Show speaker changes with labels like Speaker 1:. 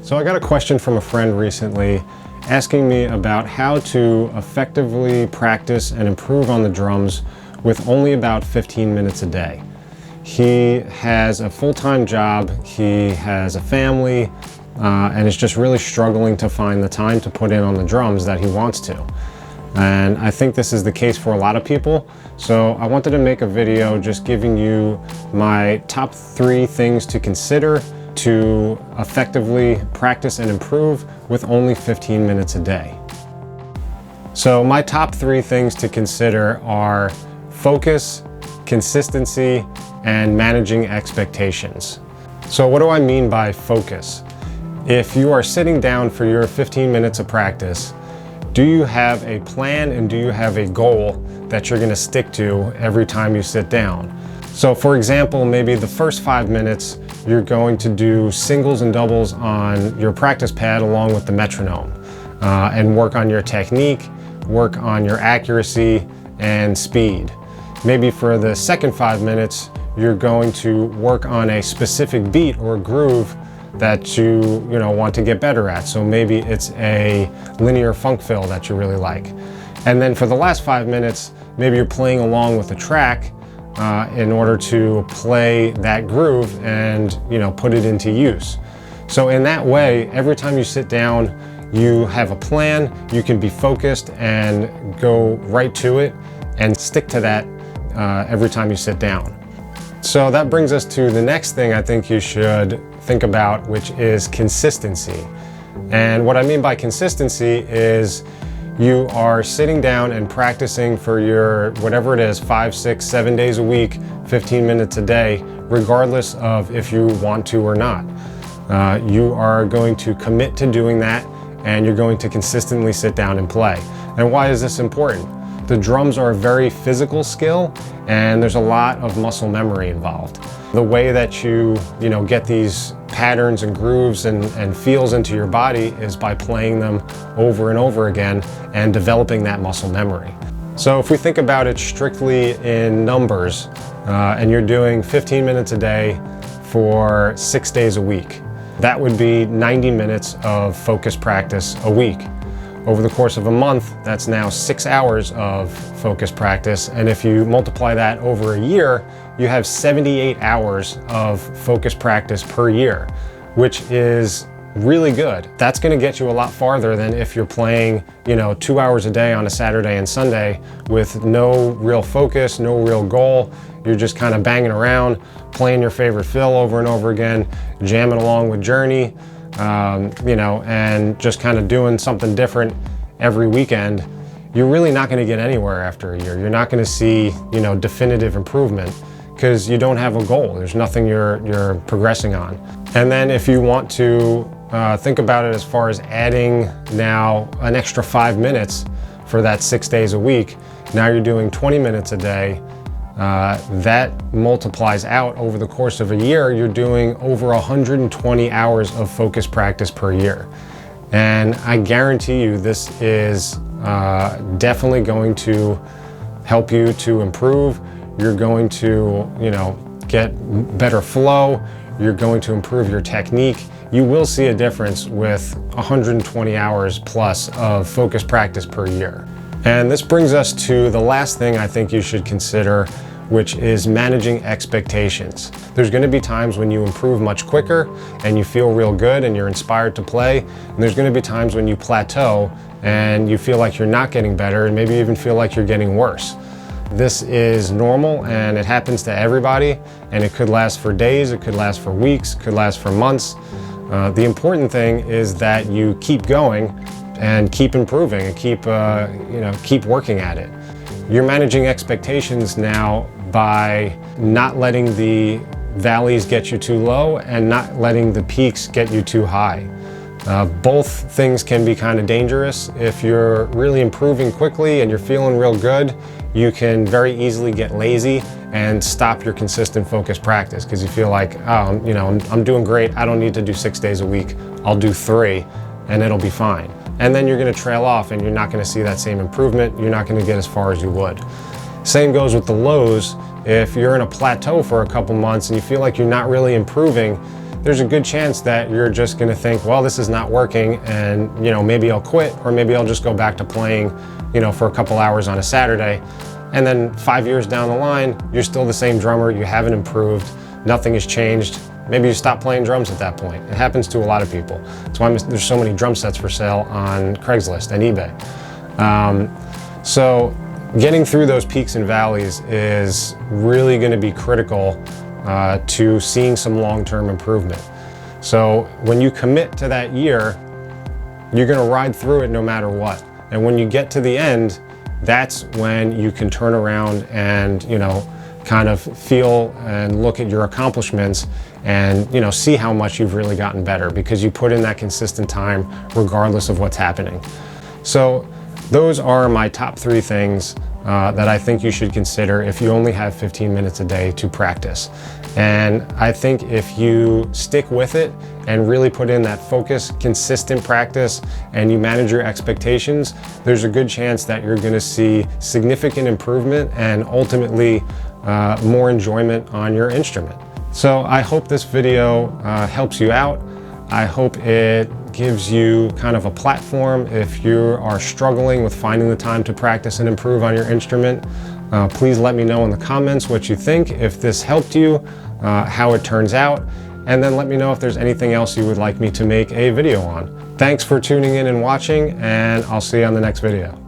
Speaker 1: So I got a question from a friend recently asking me about how to effectively practice and improve on the drums with only about 15 minutes a day. He has a full-time job, he has a family, and is just really struggling to find the time to put in on the drums that he wants to. And I think this is the case for a lot of people. So I wanted to make a video just giving you my top 3 things to consider to effectively practice and improve with only 15 minutes a day. So my top 3 things to consider are focus, consistency, and managing expectations. So what do I mean by focus? If you are sitting down for your 15 minutes of practice, do you have a plan and do you have a goal that you're going to stick to every time you sit down? So for example, maybe the first 5 minutes, you're going to do singles and doubles on your practice pad along with the metronome and work on your technique, work on your accuracy and speed. Maybe for the second 5 minutes, you're going to work on a specific beat or groove that you want to get better at. So maybe it's a linear funk fill that you really like. And then for the last 5 minutes, maybe you're playing along with the track in order to play that groove and put it into use. So in that way, every time you sit down, you have a plan, you can be focused and go right to it and stick to that every time you sit down. So that brings us to the next thing I think you should think about, which is consistency. And what I mean by consistency is you are sitting down and practicing for your, whatever it is, 5, 6, 7 days a week, 15 minutes a day, regardless of if you want to or not. You are going to commit to doing that and you're going to consistently sit down and play. And why is this important? The drums are a very physical skill and there's a lot of muscle memory involved. The way that you get these patterns and grooves and feels into your body is by playing them over and over again and developing that muscle memory. So if we think about it strictly in numbers, and you're doing 15 minutes a day for 6 days a week, that would be 90 minutes of focus practice a week. Over the course of a month, that's now 6 hours of focus practice. And if you multiply that over a year, you have 78 hours of focus practice per year, which is really good. That's gonna get you a lot farther than if you're playing 2 hours a day on a Saturday and Sunday with no real focus, no real goal. You're just kind of banging around, playing your favorite fill over and over again, jamming along with Journey, and just kind of doing something different every weekend. You're really not going to get anywhere after a year. You're not going to see, definitive improvement because you don't have a goal. There's nothing you're progressing on. And then if you want to think about it as far as adding now an extra 5 minutes for that 6 days a week, now you're doing 20 minutes a day. That multiplies out over the course of a year. You're doing over 120 hours of focus practice per year. And I guarantee you this is definitely going to help you to improve. You're going to, get better flow. You're going to improve your technique. You will see a difference with 120 hours plus of focus practice per year. And this brings us to the last thing I think you should consider, which is managing expectations. There's going to be times when you improve much quicker and you feel real good and you're inspired to play. And there's going to be times when you plateau and you feel like you're not getting better and maybe even feel like you're getting worse. This is normal and it happens to everybody, and it could last for days, it could last for weeks, could last for months. The important thing is that you keep going and keep improving and keep working at it. You're managing expectations now by not letting the valleys get you too low and not letting the peaks get you too high. Both things can be kind of dangerous. If you're really improving quickly and you're feeling real good, you can very easily get lazy and stop your consistent focus practice because you feel like, oh, I'm doing great. I don't need to do 6 days a week. I'll do 3 and it'll be fine. And then you're going to trail off and you're not going to see that same improvement. You're not going to get as far as you would. Same goes with the lows. If you're in a plateau for a couple months and you feel like you're not really improving, there's a good chance that you're just going to think, well, this is not working, and maybe I'll quit, or maybe I'll just go back to playing for a couple hours on a Saturday. And then 5 years down the line, you're still the same drummer, you haven't improved, nothing has changed. Maybe you stop playing drums at that point. It happens to a lot of people. That's why there's so many drum sets for sale on Craigslist and eBay. So getting through those peaks and valleys is really going to be critical to seeing some long-term improvement. So when you commit to that year, you're going to ride through it no matter what. And when you get to the end, that's when you can turn around and kind of feel and look at your accomplishments and see how much you've really gotten better, because you put in that consistent time regardless of what's happening. So those are my top 3 things that I think you should consider if you only have 15 minutes a day to practice. And I think if you stick with it and really put in that focus, consistent practice, and you manage your expectations, there's a good chance that you're going to see significant improvement and ultimately more enjoyment on your instrument. So I hope this video helps you out. I hope it gives you kind of a platform if you are struggling with finding the time to practice and improve on your instrument. Please let me know in the comments what you think, if this helped you, how it turns out, and then let me know if there's anything else you would like me to make a video on. Thanks for tuning in and watching, and I'll see you on the next video.